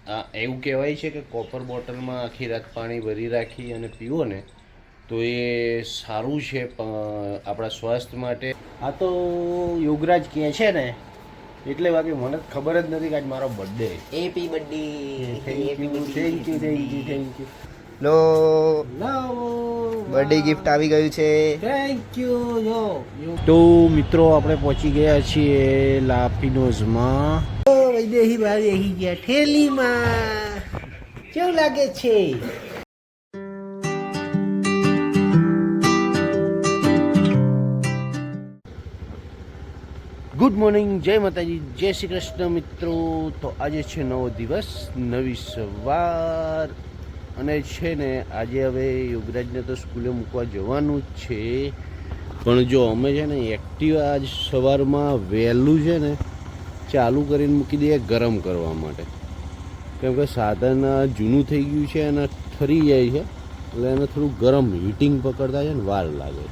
એવું કહેવાય છે કે કોપર બોટલમાં આખી રાત પાણી ભરી રાખી અને પીવો ને તો એ સારું છે આપણા સ્વાસ્થ્ય માટે. આ તો યોગરાજ કહે છે ને એટલે બાકી મને ખબર જ નથી કે આજ મારો birthday. Happy birthday. Thank you. લો બર્થડે ગિફ્ટ આવી ગયું છે. Thank you. તો મિત્રો આપણે પહોંચી ગયા છીએ લાફિનોઝમાં. વૈદેહી ભાઈ અહીં ગયા ઠેલીમાં. કેવું લાગે છે? ગુડ મોર્નિંગ, જય માતાજી, જય શ્રી કૃષ્ણ મિત્રો. તો આજે છે નવો દિવસ, નવી સવાર અને છે ને આજે હવે યોગરાજને તો સ્કૂલે મૂકવા જવાનું જ છે. પણ જો અમે છે ને એક્ટિવા આજ સવારમાં વહેલું છે ને ચાલુ કરીને મૂકી દઈએ ગરમ કરવા માટે, કેમ કે સાધન જૂનું થઈ ગયું છે અને ઠરી જાય છે એટલે એને થોડું ગરમ હીટિંગ પકડતા છે ને વાર લાગે.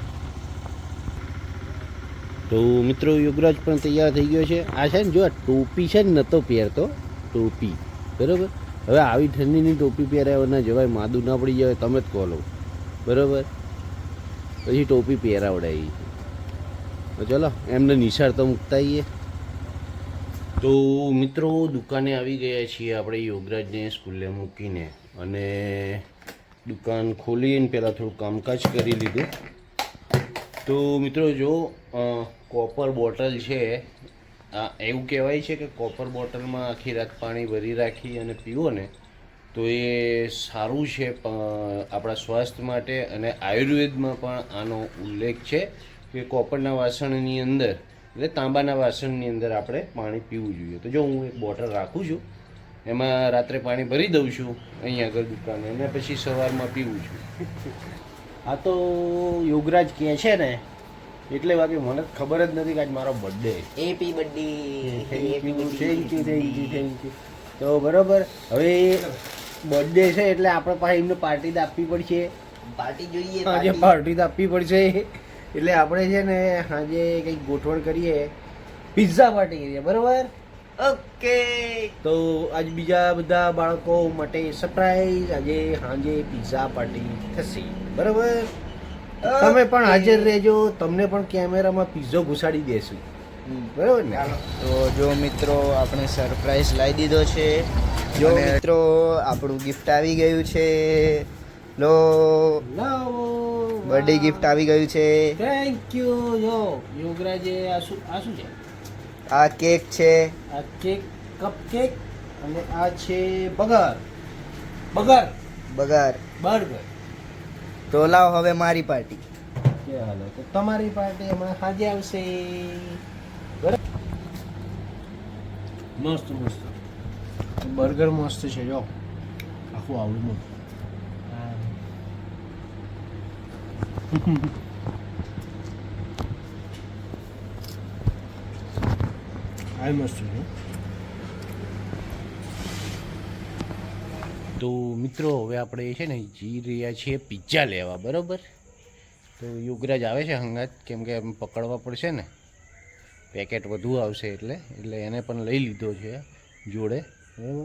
તો મિત્રો યોગરાજ પણ તૈયાર થઈ ગયો છે. આ છે ને જો આ ટોપી છે ને નહોતો પહેરતો ટોપી, બરાબર. હવે આવી ઠંડીની ટોપી પહેરાવે ના જવાય, માદું ના પડી જાય, તમે જ કહો લો, બરાબર. પછી ટોપી પહેરાવડાવી. તો ચલો એમને નિશાળ તો મૂકતા આવીએ. તો મિત્રો દુકાને આવી ગયા છીએ આપણે યોગરાજને સ્કૂલે મૂકીને, અને દુકાન ખોલીને પહેલાં થોડું કામકાજ કરી લીધું. તો મિત્રો જો કોપર બોટલ છે, એવું કહેવાય છે કે કોપર બોટલમાં આખી રાત પાણી ભરી રાખી અને પીવો ને તો એ સારું છે આપણા સ્વાસ્થ્ય માટે. અને આયુર્વેદમાં પણ આનો ઉલ્લેખ છે કે કોપરના વાસણની અંદર એટલે તાંબાના વાસણની અંદર આપણે પાણી પીવું જોઈએ. તો જો હું એક બોટલ રાખું છું, એમાં રાત્રે પાણી ભરી દઉં છું અહીંયા આગળ દુકાને, અને પછી સવારમાં પીવું છું. આ તો યોગરાજ કહે છે ને એટલે બાકી મને ખબર જ નથી કે આજ મારો birthday. Happy birthday. Thank you. તો બરાબર, હવે બર્થડે છે એટલે આપણે પાસે એમને પાર્ટી તો આપવી પડશે. પાર્ટી જોઈએ. આજે પાર્ટી તો આપવી પડશે એટલે આપણે છે ને આજે કંઈક ગોઠવણ કરીએ, પિઝા પાર્ટી કરીએ, બરાબર. ઓકે. તો આજ બીજા બધા બાળકો માટે સરપ્રાઈઝ, આજે સાંજે પિઝા પાર્ટી થશે, બરાબર. તમે પણ હાજર રહેજો, તમને પણ કેમેરામાં પિઝો ઘુસાડી દેશું, બરાબર ને. તો જો મિત્રો આપણે સરપ્રાઈઝ લાવી દીધો છે. જો મિત્રો આપણું ગિફ્ટ આવી ગયું છે. લો બર્થડે ગિફ્ટ આવી ગયું છે. Thank you. યોગરાજે આ શું છે? આ કેક છે. આ કેક, કપ કેક, અને આ છે બર્ગર. તો લાવ હવે મારી પાર્ટી. ચાલો તો તમારી પાર્ટી હમણાં સાંજે આવશે, બરાબર. મસ્ત બર્ગર મસ્ત છે. જો આખું આવડું મોટું. આ મસ્ત છે. તો મિત્રો હવે આપણે છે ને જઈ રહ્યા છીએ પિઝા લેવા, બરાબર. તો યોગરાજ આવે છે હંગાત, કેમ કે એમ પકડવા પડશે ને, પેકેટ વધુ આવશે એટલે એને પણ લઈ લીધો છે જોડે.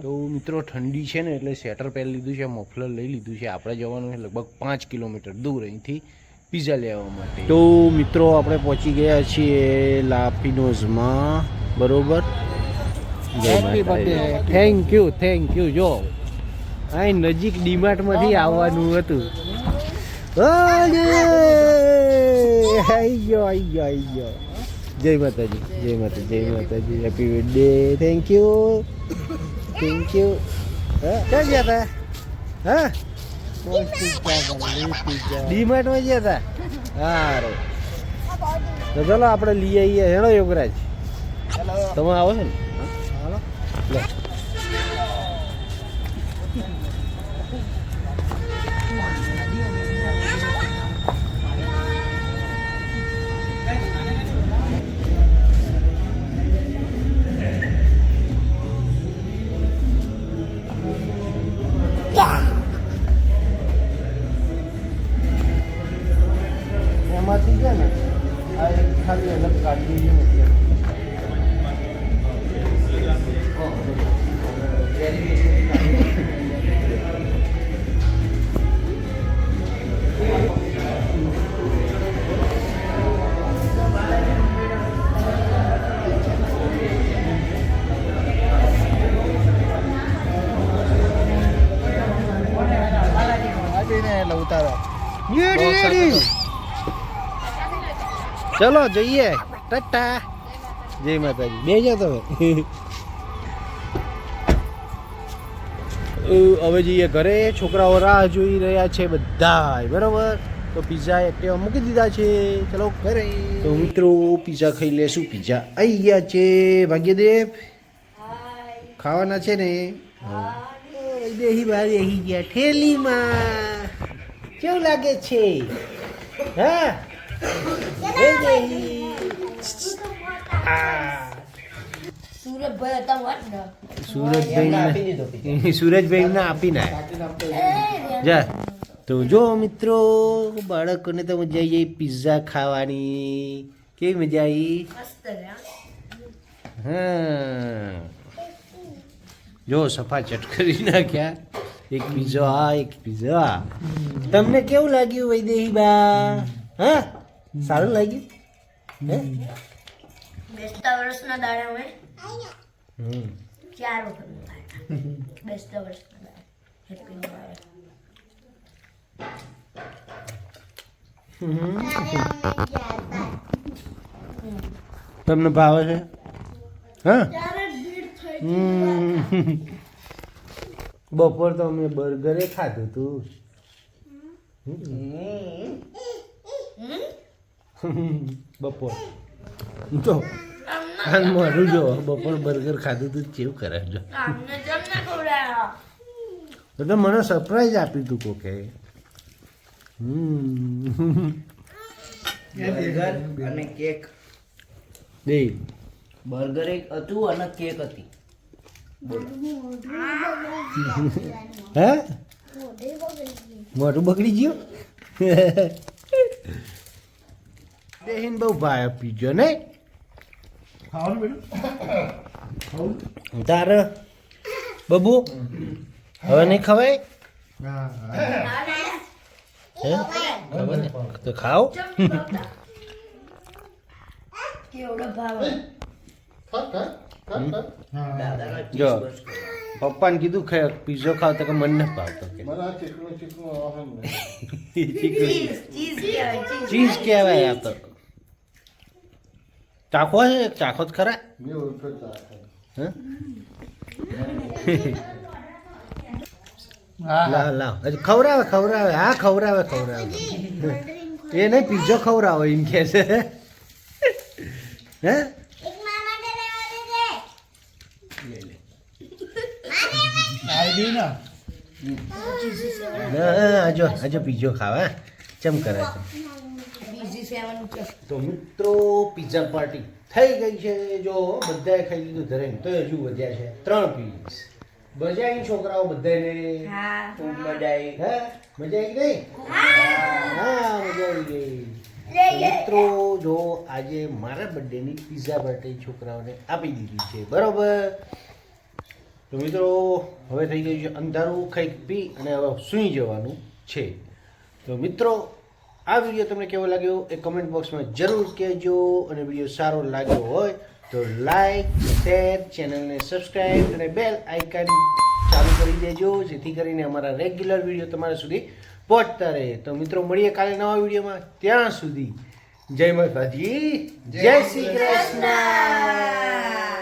તો મિત્રો ઠંડી છે ને એટલે સ્વેટર પહેરી લીધું છે, મફલર લઈ લીધું છે. આપણે જવાનું છે લગભગ 5 કિલોમીટર દૂર અહીંથી પિઝા લેવા માટે. તો મિત્રો આપણે પહોંચી ગયા છીએ લાફિનોઝમાં, બરોબર. Happy birthday. Thank you. જો આ નજીક ડીમાર્ટમાંથી આવવાનું હતું. આઈ ગયો. જય માતાજી. Happy birthday. Thank you. ક્યાં ગયા હતા? હા, ડીમાર્ટમાં ગયા હતા. સારું, તો ચલો આપણે લઈ આવીએ. હેલો યોગરાજ, તમે આવો છો ને? હાલો લે. એમાંથી છે ને આ એક ખાલી અલગ કાઢી જોઈએ. કેરી ચલો જઈએ ટાટા જય માતાજી બે જાઓ તમે હવે જઈએ ઘરે છોકરાઓ રાહ જોઈ રહ્યા છે બધા બરાબર તો પીઝા એક્ટિવા મૂકી દીધા છે ચલો ઘરે તો મિત્રો પીઝા ખાઈ લેશું પીઝા આવી ગયા છે ભાગ્યદેવ ખાવાના છે ને દેહી બહાર આવી ગયા ઠેલીમાં કેવું લાગે છે હા એ દેહી સુરજભાઈ આપીને જા તો જો મિત્રો બાળકોને તો મજા આવી પીઝા ખાવાની કેવી મજા આવી હા જો સફા ચટ કરી નાખ્યા એક પીઝો આ એક પીઝો આ તમને કેવું લાગ્યું વૈદેહી બા હા સારું લાગ્યું હે બેસતા વર્ષના દાડા મેં 4 વખત બેસતા વર્ષના દાડા હેપી ન્યુ યર તમને ભાવે છે હા બપોર તો અમે બર્ગરે ખાધું તું બપોર તો કાન મારું જો બપોર બર્ગર ખાધું તું કેવું કરે જો તો મને સરપ્રાઈઝ આપ્યું તું કોકે અને કેક બે બર્ગર એક હતું અને કેક હતી હે મોઢું બગડી ગયું બેહીન બહુ ભાઈ પીજો ને તારે બબુ હવે નહીં ખવાય હે ખબર ને તો ખાઓ કેવડો ભાવ જો પપ્પાને કીધું ખાય પીઝો ખાવ તો કે મને ન ભાવતો કે ચીઝ કહેવાય આ તો ચાખો છે ચાખો જ ખરા હે? લાવ લાવ હજી ખવડાવે હા ખવડાવે એ નહીં પીઝો ખવડાવે એમ કે છે હે આજે પીઝો ખાવા ચમ કરે છે તો મિત્રો પીઝા પાર્ટી થઈ ગઈ છે જો બધાએ ખાઈ લીધું ધરે તો હજુ વધ્યા છે 3 પીસ મજા આવી છોકરાઓ બધાને ખૂબ મજા આવી હે મજા આવી ગઈ હા મજા આવી ગઈ મિત્રો જો આજે મારા બર્થડેની પીઝા પાર્ટી છોકરાઓને આપી દીધી છે બરોબર તો મિત્રો હવે થઈ ગયું છે અંધારું ખાઈ પી અને હવે સૂઈ જવાનું છે તો મિત્રો આ વિડીયો તમને કેવો લાગ્યો એ કમેન્ટ બોક્સમાં જરૂર કહેજો અને વિડીયો સારો લાગ્યો હોય તો લાઈક શેર ચેનલને સબસ્ક્રાઈબ અને બેલ આઇકન ચાલુ કરી દેજો જેથી કરીને અમારા રેગ્યુલર વિડીયો તમારા સુધી પહોંચતા રહે તો મિત્રો મળીએ કાલે નવા વિડીયોમાં ત્યાં સુધી જય માતાજી જય શ્રી કૃષ્ણ